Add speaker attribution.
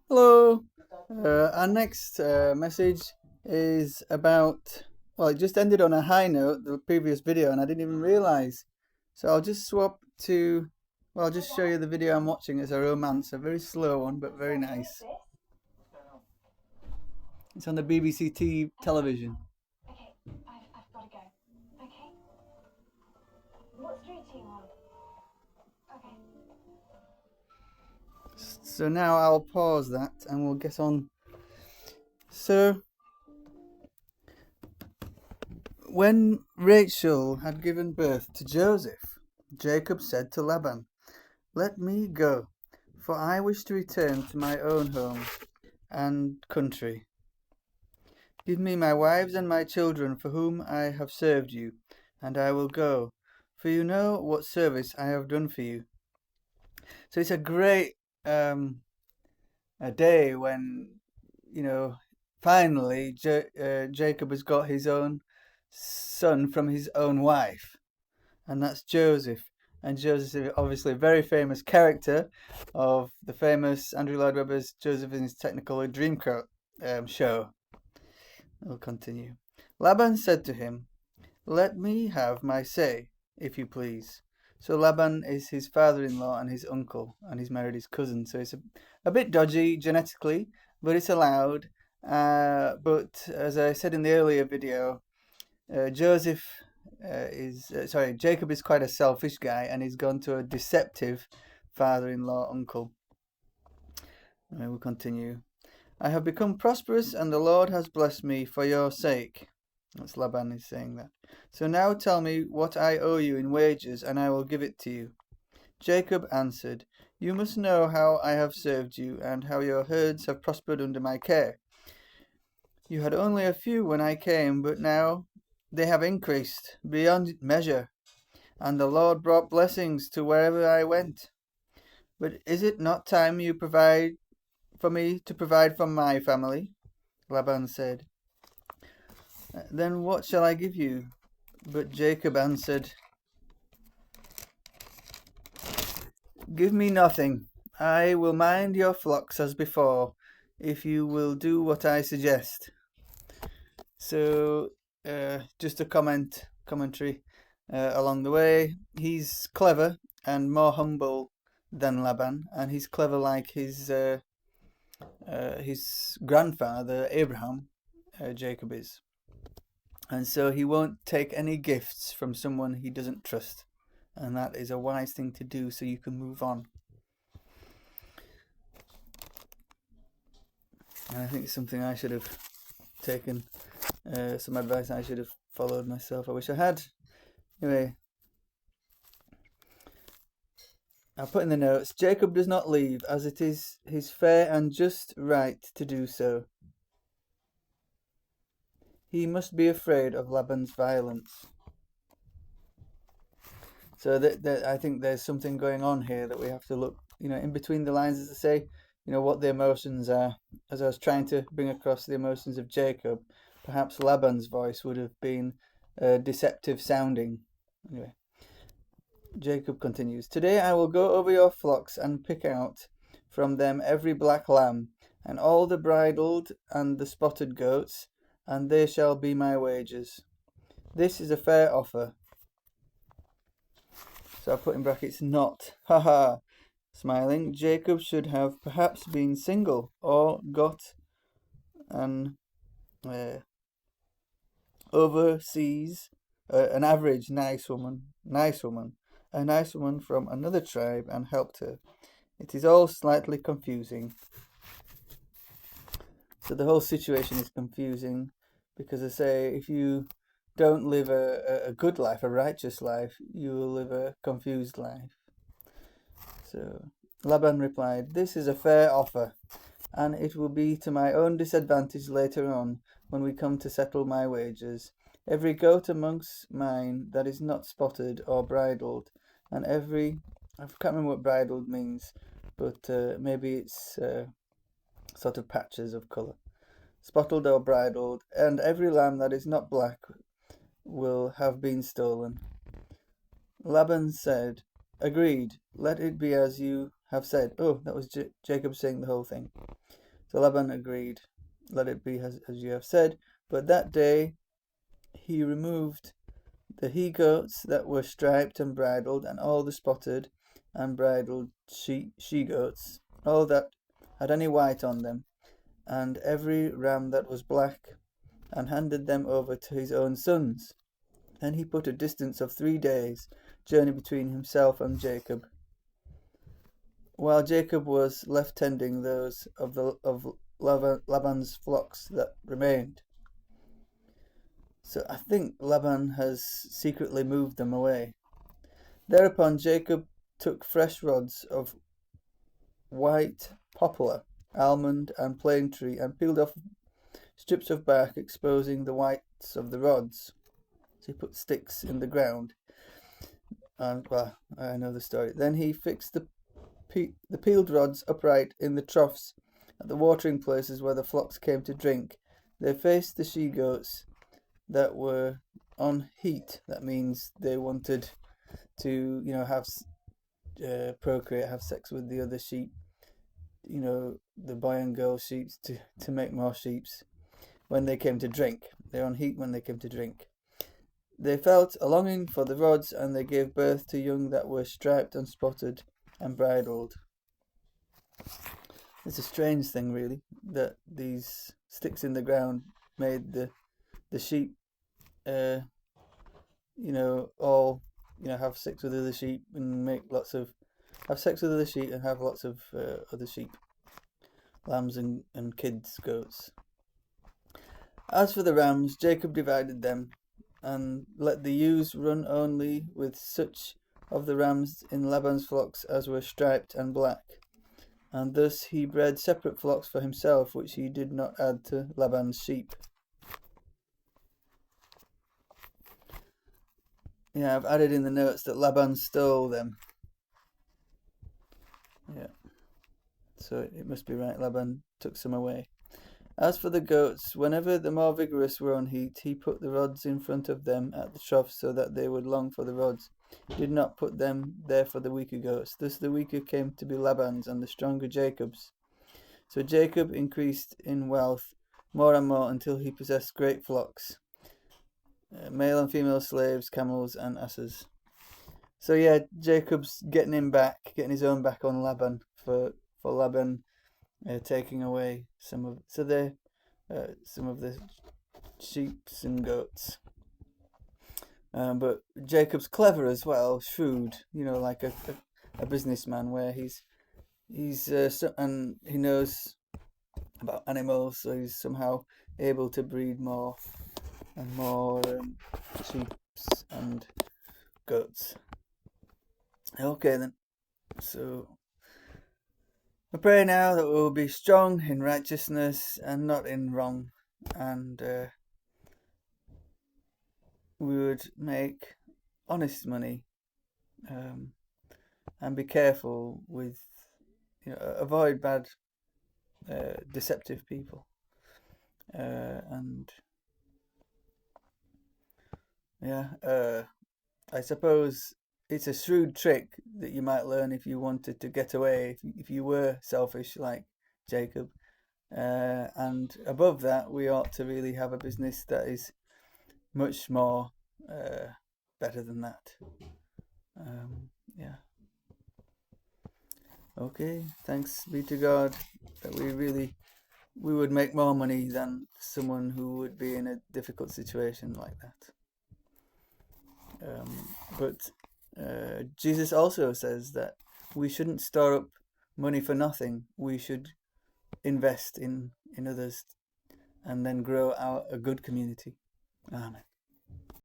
Speaker 1: Hello. Our next message is about, well, it just ended on a high note, the previous video, and I didn't even realize. So I'll just swap to, well, I'll just show you the video I'm watching. It's a romance, a very slow one, but very nice. It's on the BBC television.
Speaker 2: Okay, I've got to go. Okay? What street are you on? Okay.
Speaker 1: So now I'll pause that and we'll get on. So, when Rachel had given birth to Joseph, Jacob said to Laban, "Let me go, for I wish to return to my own home and country. Give me my wives and my children for whom I have served you, and I will go, for you know what service I have done for you." So it's a great a day when, finally Jacob has got his own son from his own wife, and that's Joseph. And Joseph is obviously a very famous character of the famous Andrew Lloyd Webber's Joseph in his Technicolor Dreamcoat show. We'll continue. Laban said to him, "Let me have my say, if you please." So Laban is his father-in-law and his uncle, and he's married his cousin. So it's a bit dodgy genetically, but it's allowed. But as I said in the earlier video, Jacob is quite a selfish guy, and he's gone to a deceptive father-in-law uncle. And we'll continue. "I have become prosperous, and the Lord has blessed me for your sake." That's Laban is saying that. "So now tell me what I owe you in wages, and I will give it to you." Jacob answered, "You must know how I have served you, and how your herds have prospered under my care. You had only a few when I came, but now they have increased beyond measure, and the Lord brought blessings to wherever I went. But is it not time you provide for me to provide for my family?" Laban said, "Then what shall I give you?" But Jacob answered, "Give me nothing. I will mind your flocks as before, if you will do what I suggest." So, just a commentary along the way. He's clever and more humble than Laban, and he's clever like his grandfather Abraham, Jacob is. And so he won't take any gifts from someone he doesn't trust. And that is a wise thing to do so you can move on. And I think it's something I should have taken, some advice I should have followed myself. I wish I had. Anyway, I'll put in the notes, Jacob does not leave, as it is his fair and just right to do so. He must be afraid of Laban's violence. So I think there's something going on here that we have to look, in between the lines, as I say, what the emotions are. As I was trying to bring across the emotions of Jacob, perhaps Laban's voice would have been deceptive sounding. Anyway, Jacob continues, "Today I will go over your flocks and pick out from them every black lamb, and all the bridled and the spotted goats, and they shall be my wages. This is a fair offer." So I put in brackets not. Haha. Smiling, Jacob should have perhaps been single or got an overseas, an average nice woman, a nice woman from another tribe and helped her. It is all slightly confusing. So the whole situation is confusing because I say if you don't live a good life, a righteous life, you will live a confused life. So Laban replied, "This is a fair offer, and it will be to my own disadvantage later on when we come to settle my wages. Every goat amongst mine that is not spotted or bridled, and I can't remember what bridled means, but maybe it's sort of patches of colour. Spotted or bridled, and every lamb that is not black will have been stolen." Laban said, "Agreed, let it be as you have said. Oh, that was Jacob saying the whole thing. So Laban agreed. Let it be as you have said. But that day he removed the he-goats that were striped and bridled, and all the spotted and bridled she-goats, all that had any white on them, and every ram that was black, and handed them over to his own sons. Then he put a distance of 3 days' journey between himself and Jacob, while Jacob was left tending those of Laban's flocks that remained. So I think Laban has secretly moved them away. Thereupon Jacob took fresh rods of white poplar, almond, and plane tree, and peeled off strips of bark, exposing the whites of the rods. So he put sticks in the ground. And, well, I know the story. Then he fixed the peeled rods upright in the troughs at the watering places where the flocks came to drink. They faced the she-goats that were on heat. That means they wanted to, have procreate, have sex with the other sheep. The boy and girl sheep to make more sheep when they came to drink. They're on heat when they came to drink. They felt a longing for the rods, and they gave birth to young that were striped and spotted and bridled. It's a strange thing, really, that these sticks in the ground made the sheep, all, have sex with other sheep and have sex with other sheep and have lots of other sheep, lambs and kids, goats. As for the rams, Jacob divided them and let the ewes run only with such of the rams in Laban's flocks as were striped and black. And thus he bred separate flocks for himself, which he did not add to Laban's sheep. Yeah, I've added in the notes that Laban stole them. Yeah. So it must be right, Laban took some away. As for the goats, whenever the more vigorous were on heat, he put the rods in front of them at the troughs so that they would long for the rods. He did not put them there for the weaker goats. Thus the weaker came to be Laban's and the stronger Jacob's. So Jacob increased in wealth more and more until he possessed great flocks, male and female slaves, camels and asses. So yeah, Jacob's getting his own back on Laban for Laban taking away some of the sheep and goats. But Jacob's clever as well, shrewd, like a businessman, where he's and he knows about animals, so he's somehow able to breed more and more sheep and goats. Okay then, so I pray now that we will be strong in righteousness and not in wrong, and we would make honest money, and be careful with, avoid bad, deceptive people, and yeah, I suppose it's a shrewd trick that you might learn if you wanted to get away, if you were selfish like Jacob. And above that, we ought to really have a business that is much more better than that. Yeah. Okay, thanks be to God that we would make more money than someone who would be in a difficult situation like that. But Jesus also says that we shouldn't store up money for nothing. We should invest in others and then grow a good community. Amen.